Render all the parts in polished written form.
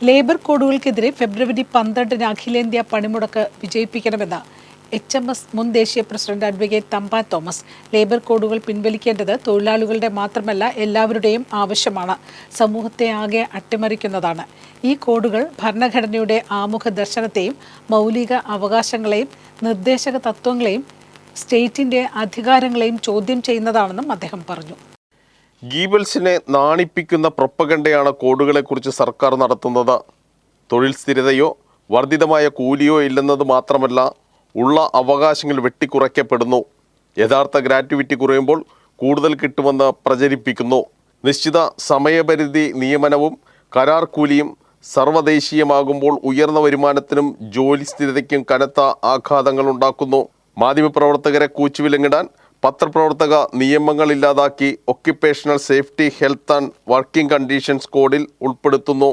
Labour കോഡുകൾക്കെതിരെ ഫെബ്രുവരി 12 അഖിലേന്ത്യാ പണിമുടക്ക് വിജയിപ്പിക്കണമെന്ന് HMS മുൻ ദേശീയ president advocate Thampan Thomas. Labour കോഡുകൾ പിൻവലിക്കേണ്ടത് തൊഴിലാളികളുടെ മാത്രമല്ല എല്ലാവരുടെയും ആവശ്യമാണ്. സമൂഹത്തെ ആകെ അട്ടിമറിക്കുന്നതാണ്. ഈ കോഡുകൾ ഭരണഘടനയുടെ ആമുഖ ദർശനത്തെയും മൗലിക അവകാശങ്ങളെയും നിർദ്ദേശക തത്വങ്ങളെയും സ്റ്റേറ്റിന്റെ അധികാരങ്ങളെയും ചോദ്യം ചെയ്യുന്നതാണെന്നും അദ്ദേഹം പറഞ്ഞു. ഗീബൽസിനെ നാണിപ്പിക്കുന്ന പ്രൊപ്പഗണ്ടയാണ് കോഡുകളെക്കുറിച്ച് സർക്കാർ നടത്തുന്നത്. തൊഴിൽ സ്ഥിരതയോ വർദ്ധിതമായ കൂലിയോ ഇല്ലെന്നത് മാത്രമല്ല, ഉള്ള അവകാശങ്ങൾ വെട്ടിക്കുറയ്ക്കപ്പെടുന്നു. യഥാർത്ഥ ഗ്രാറ്റുവിറ്റി കുറയുമ്പോൾ കൂടുതൽ കിട്ടുമെന്ന് പ്രചരിപ്പിക്കുന്നു. നിശ്ചിത സമയപരിധി നിയമനവും കരാർ കൂലിയും സർവ്വദേശീയമാകുമ്പോൾ ഉയർന്ന വരുമാനത്തിനും ജോലി സ്ഥിരതയ്ക്കും കനത്ത ആഘാതങ്ങൾ ഉണ്ടാക്കുന്നു. മാധ്യമപ്രവർത്തകരെ കൂച്ചുവിലങ്ങിടാൻ പത്രപ്രവർത്തക നിയമങ്ങൾ ഇല്ലാതാക്കി occupational safety, health and working conditions കോഡിൽ ഉൾപ്പെടുത്തുന്നു.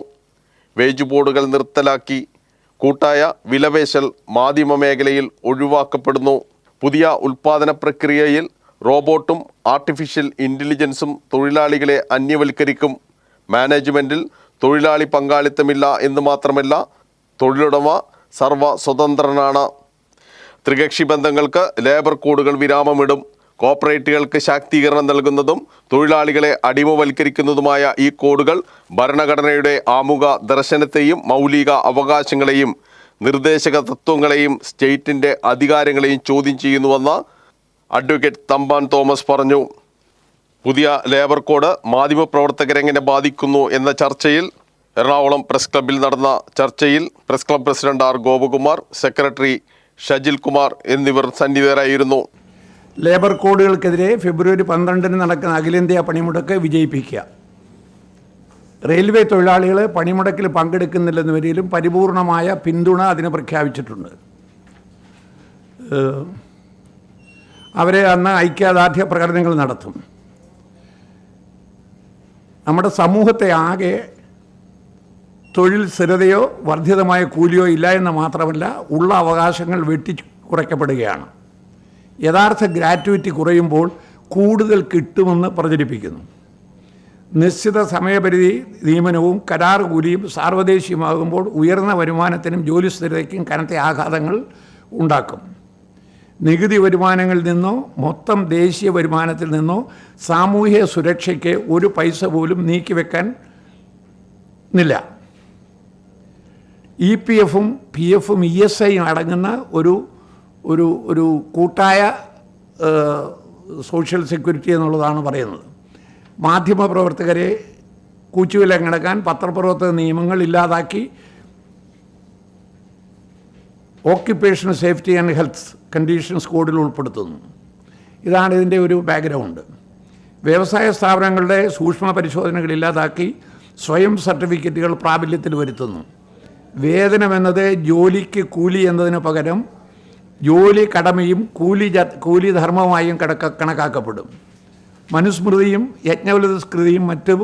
വേജ് ബോർഡുകൾ നിർത്തലാക്കി. കൂട്ടായ വിലപേശൽ മാധ്യമ മേഖലയിൽ ഒഴിവാക്കപ്പെടുന്നു. പുതിയ ഉൽപ്പാദന പ്രക്രിയയിൽ റോബോട്ടും ആർട്ടിഫിഷ്യൽ ഇൻ്റലിജൻസും തൊഴിലാളികളെ അന്യവൽക്കരിക്കും. മാനേജ്മെൻറ്റിൽ തൊഴിലാളി പങ്കാളിത്തമില്ല എന്ന് മാത്രമല്ല, തൊഴിലുടമ സർവ സ്വതന്ത്രനാണ്. ത്രികക്ഷി ബന്ധങ്ങൾക്ക് ലേബർ കോഡുകൾ വിരാമമിടും. കോർപ്പറേറ്റുകൾക്ക് ശാക്തീകരണം നൽകുന്നതും തൊഴിലാളികളെ അടിമവൽക്കരിക്കുന്നതുമായ ഈ കോഡുകൾ ഭരണഘടനയുടെ ആമുഖ ദർശനത്തെയും മൗലിക അവകാശങ്ങളെയും നിർദ്ദേശക തത്വങ്ങളെയും സ്റ്റേറ്റിൻ്റെ അധികാരങ്ങളെയും ചോദ്യം ചെയ്യുന്നുവെന്ന് അഡ്വക്കേറ്റ് തമ്പാൻ തോമസ് പറഞ്ഞു. പുതിയ ലേബർ കോഡ് മാധ്യമപ്രവർത്തകരെങ്ങനെ ബാധിക്കുന്നു എന്ന ചർച്ചയിൽ എറണാകുളം പ്രസ് ക്ലബ്ബിൽ നടന്ന ചർച്ചയിൽ press club president R Gopakumar, secretary Shajil Kumar എന്നിവർ സന്നിഹിതരായിരുന്നു. ലേബർ കോഡുകൾക്കെതിരെ ഫെബ്രുവരി 12 നടക്കുന്ന അഖിലേന്ത്യാ പണിമുടക്ക് വിജയിപ്പിക്കുക. റെയിൽവേ തൊഴിലാളികൾ പണിമുടക്കിൽ പങ്കെടുക്കുന്നില്ലെന്ന വരിയിലും പരിപൂർണമായ പിന്തുണ അതിന് പ്രഖ്യാപിച്ചിട്ടുണ്ട്. അവരെ അന്ന് ഐക്യദാർഢ്യ പ്രകടനങ്ങൾ നടത്തും. നമ്മുടെ സമൂഹത്തെ ആകെ തൊഴിൽ സ്ഥിരതയോ വർദ്ധിതമായ കൂലിയോ ഇല്ല എന്ന് മാത്രമല്ല, ഉള്ള അവകാശങ്ങൾ വെട്ടിക്കുറയ്ക്കപ്പെടുകയാണ്. യഥാർത്ഥ ഗ്രാറ്റുവിറ്റി കുറയുമ്പോൾ കൂടുതൽ കിട്ടുമെന്ന് പ്രചരിപ്പിക്കുന്നു. നിശ്ചിത സമയപരിധി നിയമനവും കരാർ കൂലിയും സാർവദേശീയമാകുമ്പോൾ ഉയർന്ന വരുമാനത്തിനും ജോലി സ്ഥിരതയ്ക്കും കനത്ത ആഘാതങ്ങൾ ഉണ്ടാക്കും. നികുതി വരുമാനങ്ങളിൽ നിന്നോ മൊത്തം ദേശീയ വരുമാനത്തിൽ നിന്നോ സാമൂഹ്യ സുരക്ഷയ്ക്ക് ഒരു പൈസ പോലും നീക്കിവെക്കാൻ ഇല്ല. EPF-ഉം PF-ഉം ESI-യും അടങ്ങുന്ന ഒരു കൂട്ടായ സോഷ്യൽ സെക്യൂരിറ്റി എന്നുള്ളതാണ് പറയുന്നത്. മാധ്യമപ്രവർത്തകരെ കൂച്ചുവിലങ്ങടക്കാൻ പത്രപ്രവർത്തക നിയമങ്ങൾ ഇല്ലാതാക്കി occupational safety and health conditions കോഡിൽ ഉൾപ്പെടുത്തുന്നു. ഇതാണ് ഇതിൻ്റെ ഒരു ബാക്ക്ഗ്രൗണ്ട്. വ്യവസായ സ്ഥാപനങ്ങളുടെ സൂക്ഷ്മ പരിശോധനകൾ ഇല്ലാതാക്കി സ്വയം സർട്ടിഫിക്കറ്റുകൾ പ്രാബല്യത്തിൽ വരുത്തുന്നു. വേതനമെന്നത് ജോലിക്ക് കൂലി എന്നതിന് പകരം ജോലി കടമയും കൂലി ധർമ്മമായും കണക്കാക്കപ്പെടും. മനുസ്മൃതിയും യജ്ഞവലസ്കൃതിയും മറ്റും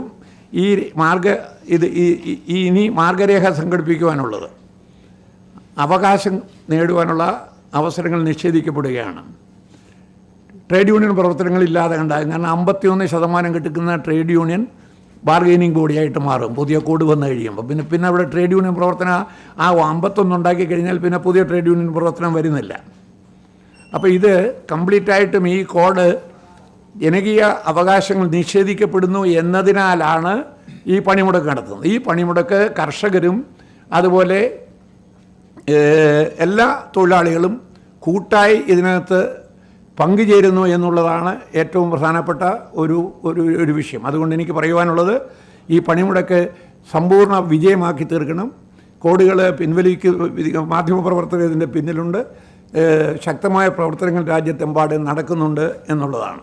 ഇനി മാർഗരേഖ സംഘടിപ്പിക്കുവാനുള്ളത്. അവകാശം നേടുവാനുള്ള അവസരങ്ങൾ നിഷേധിക്കപ്പെടുകയാണ്. ട്രേഡ് യൂണിയൻ പ്രവർത്തനങ്ങളില്ലാതെ ഉണ്ടാകും. കാരണം 51% കിട്ടുന്ന ട്രേഡ് യൂണിയൻ ബാർഗെയിനിങ് ബോഡിയായിട്ട് മാറും പുതിയ കോഡ് വന്നു കഴിയുമ്പോൾ. പിന്നെ അവിടെ ട്രേഡ് യൂണിയൻ പ്രവർത്തനം 51 ഉണ്ടാക്കി കഴിഞ്ഞാൽ പിന്നെ പുതിയ ട്രേഡ് യൂണിയൻ പ്രവർത്തനം വരുന്നില്ല. അപ്പോൾ ഇത് കംപ്ലീറ്റായിട്ടും ഈ കോഡ് ജനകീയ അവകാശങ്ങൾ നിഷേധിക്കപ്പെടുന്നു എന്നതിനാലാണ് ഈ പണിമുടക്ക് നടത്തുന്നത്. ഈ പണിമുടക്ക് കർഷകരും അതുപോലെ എല്ലാ തൊഴിലാളികളും കൂട്ടായി ഇതിനകത്ത് പങ്കുചേരുന്നു എന്നുള്ളതാണ് ഏറ്റവും പ്രധാനപ്പെട്ട ഒരു വിഷയം. അതുകൊണ്ട് എനിക്ക് പറയുവാനുള്ളത്, ഈ പണിമുടക്ക് സമ്പൂർണ്ണ വിജയമാക്കി തീർക്കണം. കോഡുകൾ മാധ്യമപ്രവർത്തകർ ഇതിൻ്റെ പിന്നിലുണ്ട്. ശക്തമായ പ്രവർത്തനങ്ങൾ രാജ്യത്തെമ്പാടും നടക്കുന്നുണ്ട് എന്നുള്ളതാണ്.